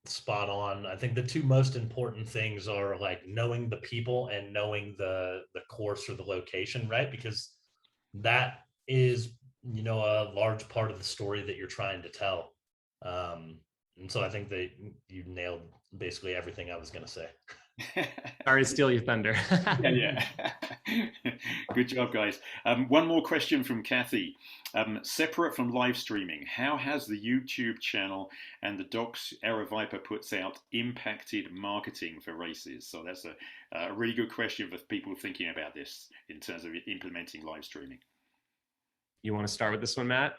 spot on. I think the two most important things are like knowing the people and knowing the course or the location, right? Because that is, a large part of the story that you're trying to tell. And so I think that you nailed basically everything I was going to say. Sorry to steal your thunder. Yeah. Good job, guys. One more question from Kathy. Separate from live streaming, how has the YouTube channel and the docs Aeroviper puts out impacted marketing for races? So that's a really good question for people thinking about this in terms of implementing live streaming. You want to start with this one, Matt?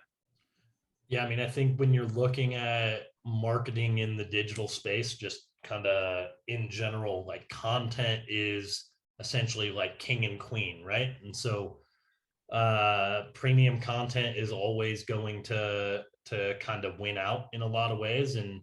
Yeah, I mean, I think when you're looking at marketing in the digital space, just kind of in general, like content is essentially like king and queen, right? And so premium content is always going to kind of win out in a lot of ways. And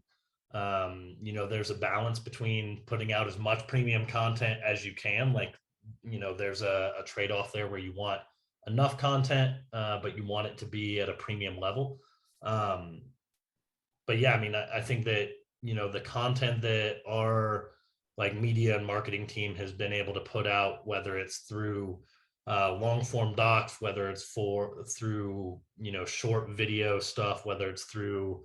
there's a balance between putting out as much premium content as you can. Like, there's a trade-off there where you want enough content, but you want it to be at a premium level. But yeah, I mean, I think that, the content that our like media and marketing team has been able to put out, whether it's through long form docs, whether it's through, short video stuff, whether it's through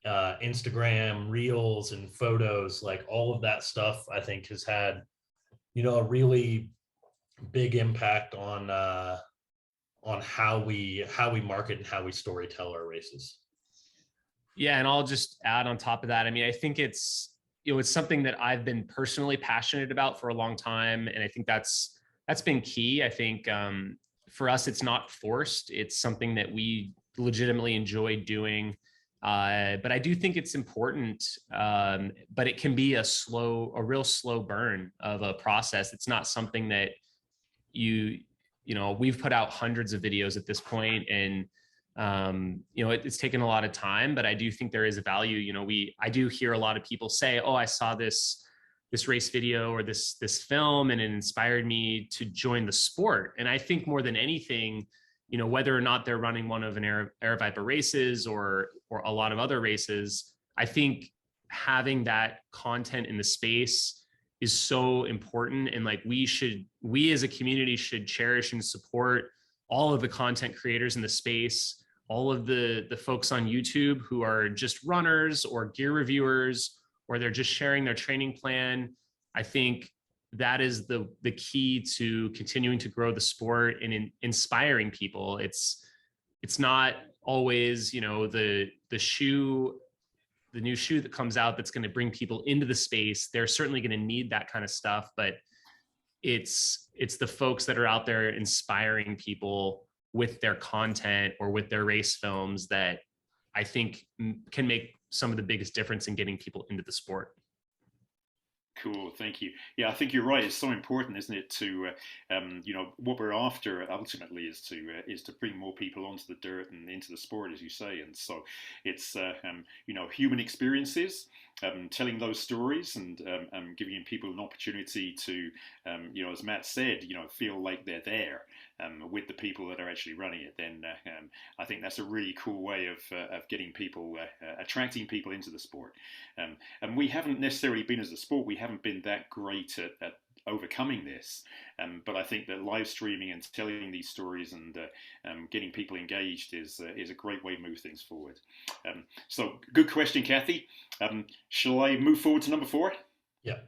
Instagram reels and photos, like all of that stuff, I think has had, a really big impact on how we market and how we story tell our races. Yeah, and I'll just add on top of that. I mean, I think it's something that I've been personally passionate about for a long time, and I think that's been key. I think for us, it's not forced. It's something that we legitimately enjoy doing. But I do think it's important. But it can be a real slow burn of a process. It's not something that we've put out hundreds of videos at this point, and it's taken a lot of time, but I do think there is a value. I do hear a lot of people say, oh, I saw this race video or this film and it inspired me to join the sport. And I think more than anything, whether or not they're running one of an Aeroviper races or a lot of other races, I think having that content in the space is so important. And like we as a community should cherish and support all of the content creators in the space, all of the folks on YouTube who are just runners or gear reviewers, or they're just sharing their training plan. I think that is the key to continuing to grow the sport and inspiring people. It's not always, the new shoe that comes out that's going to bring people into the space. They're certainly going to need that kind of stuff, but it's the folks that are out there inspiring people with their content or with their race films that I think can make some of the biggest difference in getting people into the sport. Cool, thank you. Yeah, I think you're right. It's so important, isn't it, to what we're after ultimately is to bring more people onto the dirt and into the sport, as you say. And so it's human experiences, telling those stories, and giving people an opportunity to as Matt said, feel like they're there. with the people that are actually running it, then I think that's a really cool way of getting people, attracting people into the sport. And we haven't necessarily been, as a sport, we haven't been that great at overcoming this, but I think that live streaming and telling these stories and getting people engaged is a great way to move things forward. So good question, Kathy. Shall I move forward to number 4? Yeah.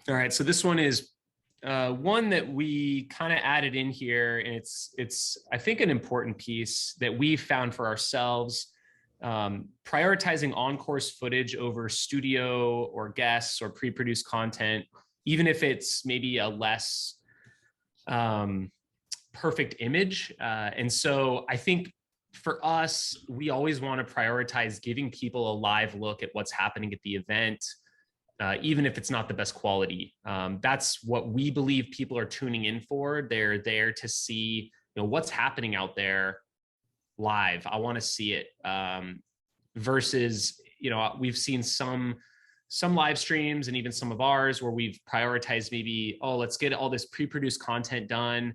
All right, so this one is one that we kind of added in here, and it's I think an important piece that we found for ourselves. Prioritizing on-course footage over studio or guests or pre-produced content, even if it's maybe a less perfect image. And so I think for us, we always want to prioritize giving people a live look at what's happening at the event, even if it's not the best quality. That's what we believe people are tuning in for. They're there to see, what's happening out there live. I want to see it. Versus, we've seen some live streams and even some of ours where we've prioritized maybe, let's get all this pre-produced content done,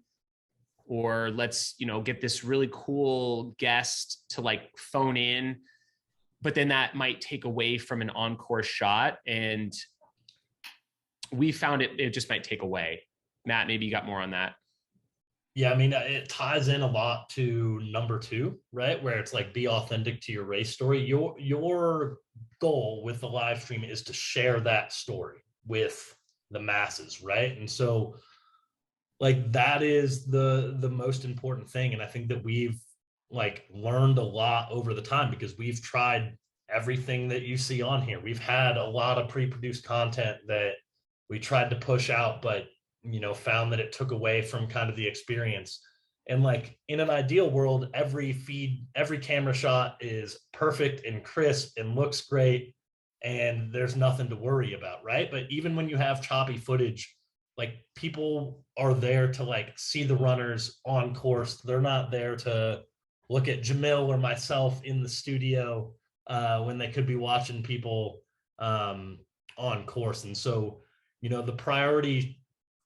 or let's, get this really cool guest to like phone in, but then that might take away from an on-course shot. And we found it just might take away. Matt, maybe you got more on that. Yeah, I mean, it ties in a lot to number 2, right? Where it's like, be authentic to your race story. Your goal with the live stream is to share that story with the masses, right? And so like that is the most important thing. And I think that we've like learned a lot over the time, because we've tried everything that you see on here. We've had a lot of pre-produced content that we tried to push out, but found that it took away from kind of the experience. And like in an ideal world, every camera shot is perfect and crisp and looks great, and there's nothing to worry about, right? But even when you have choppy footage, like people are there to like see the runners on course. They're not there to look at Jamil or myself in the studio when they could be watching people on course. And so, the priority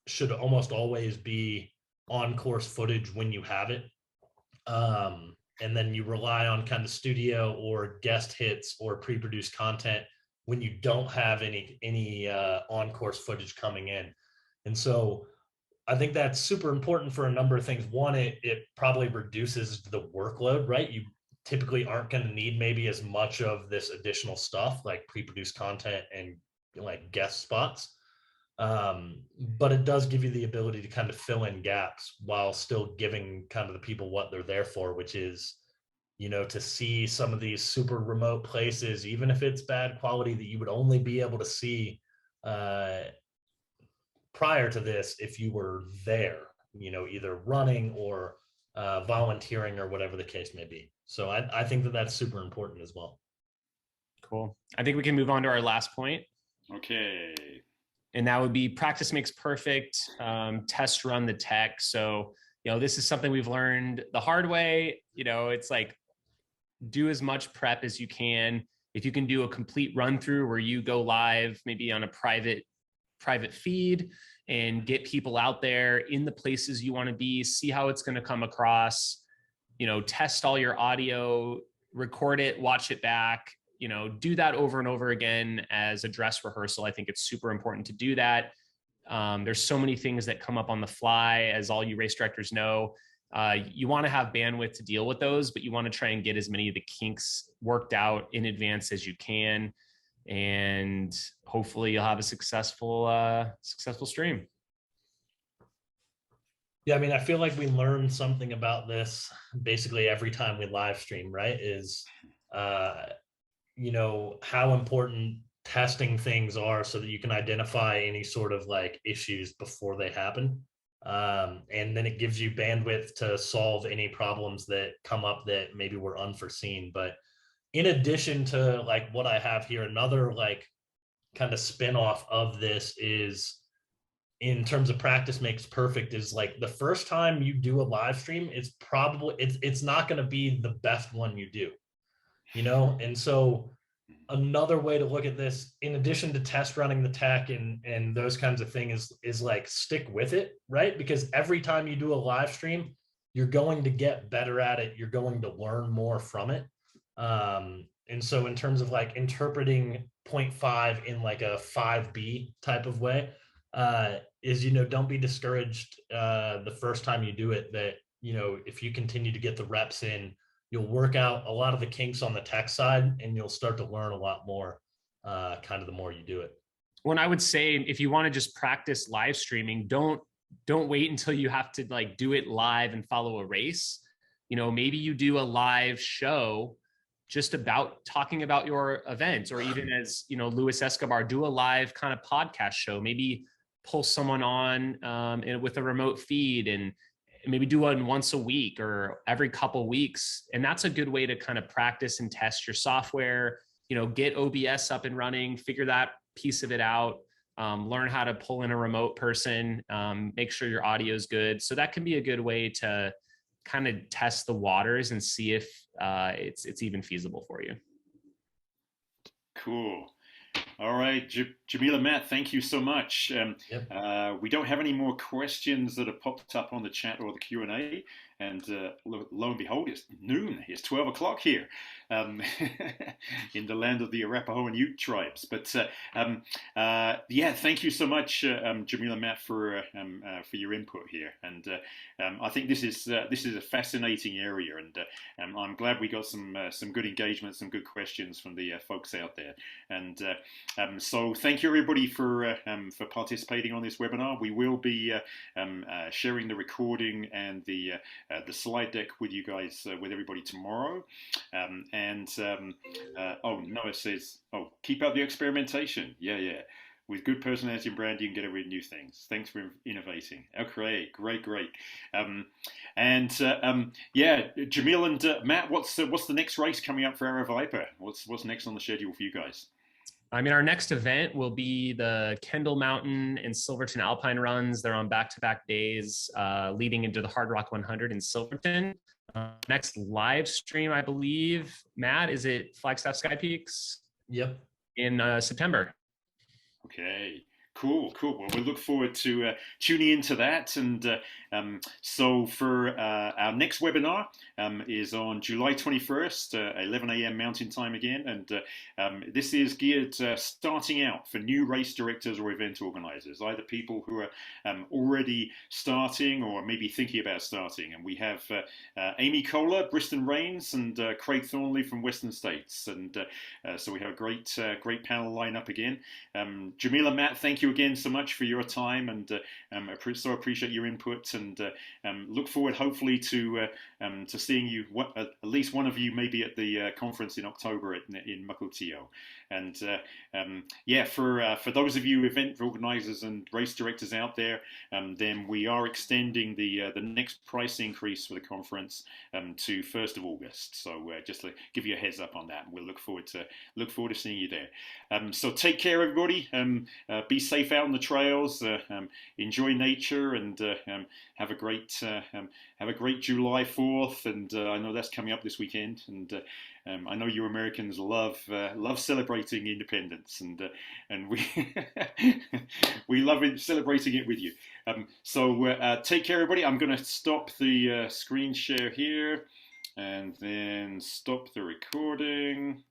should almost always be on-course footage when you have it. And then you rely on kind of studio or guest hits or pre-produced content when you don't have any on-course footage coming in. And so I think that's super important for a number of things. One, it probably reduces the workload, right? You typically aren't going to need maybe as much of this additional stuff like pre-produced content and like guest spots. But it does give you the ability to kind of fill in gaps while still giving kind of the people what they're there for, which is, to see some of these super remote places, even if it's bad quality, that you would only be able to see prior to this if you were there, either running or volunteering or whatever the case may be. So I think that that's super important as well. Cool. I think we can move on to our last point. Okay. And that would be practice makes perfect, test run the tech. So, this is something we've learned the hard way. It's like, do as much prep as you can. If you can do a complete run through where you go live, maybe on a private feed, and get people out there in the places you want to be, see how it's going to come across, test all your audio, record it, watch it back, do that over and over again as a dress rehearsal. I think it's super important to do that. There's so many things that come up on the fly, as all you race directors know. You want to have bandwidth to deal with those, but you want to try and get as many of the kinks worked out in advance as you can. And hopefully you'll have a successful stream. Yeah, I mean, I feel like we learn something about this basically every time we live stream, right? Is how important testing things are so that you can identify any sort of like issues before they happen. And then it gives you bandwidth to solve any problems that come up that maybe were unforeseen. But in addition to like what I have here, another like kind of spin-off of this is, in terms of practice makes perfect, is like the first time you do a live stream, it's not going to be the best one you do, and so another way to look at this, in addition to test running the tech and those kinds of things, is like stick with it, right? Because every time you do a live stream, you're going to get better at it. You're going to learn more from it. And so in terms of like interpreting 0.5 in like a 5B type of way, is, don't be discouraged the first time you do it, that, if you continue to get the reps in, you'll work out a lot of the kinks on the tech side, and you'll start to learn a lot more kind of the more you do it. Well, I would say if you want to just practice live streaming, don't wait until you have to like do it live and follow a race. Maybe you do a live show just about talking about your event, or even as, Luis Escobar, do a live kind of podcast show, maybe pull someone on with a remote feed, and maybe do one once a week or every couple weeks. And that's a good way to kind of practice and test your software, get OBS up and running, figure that piece of it out, learn how to pull in a remote person, make sure your audio is good. So that can be a good way to kind of test the waters and see if it's even feasible for you. Cool. All right, Jamila, Matt, thank you so much. Yep. We don't have any more questions that have popped up on the chat or the Q&A. And lo and behold, it's noon. It's 12 o'clock here in the land of the Arapaho and Ute tribes. But yeah, thank you so much, Jamila, Matt, for your input here. And I think this is a fascinating area, and I'm glad we got some good engagement, some good questions from the folks out there. And so thank you everybody for participating on this webinar. We will be sharing the recording and the slide deck with you guys, with everybody tomorrow. Oh, Noah says, oh, keep up the experimentation. Yeah. With good personality and brand, you can get over new things. Thanks for innovating. Okay, great. Yeah, Jamil and Matt, what's the next race coming up for Aravaipa? What's next on the schedule for you guys? Our next event will be the Kendall Mountain and Silverton Alpine runs. They're on back-to-back days, leading into the Hard Rock 100 in Silverton. Next live stream, I believe, Matt, is it Flagstaff Sky Peaks? Yep. In September. Okay. Cool. Well, we look forward to tuning into that. And so for our next webinar is on July 21st, 11 a.m. Mountain Time again. And this is geared starting out for new race directors or event organizers, either people who are already starting or maybe thinking about starting. And we have Amy Kohler, Briston Rains, and Craig Thornley from Western States. And so we have a great panel lineup again. Jamila, Matt, thank you again so much for your time, and so appreciate your input, and look forward hopefully to seeing you, at least one of you maybe at the conference in October in Mukilteo. And yeah, for those of you event organizers and race directors out there, then we are extending the next price increase for the conference to 1st of August. So just to give you a heads up on that, we'll look forward to seeing you there. So take care, everybody. Be safe out on the trails. Enjoy nature, and have a great July 4th. And I know that's coming up this weekend. And I know you Americans love celebrating independence, and we we love celebrating it with you. So take care, everybody. I'm going to stop the screen share here, and then stop the recording.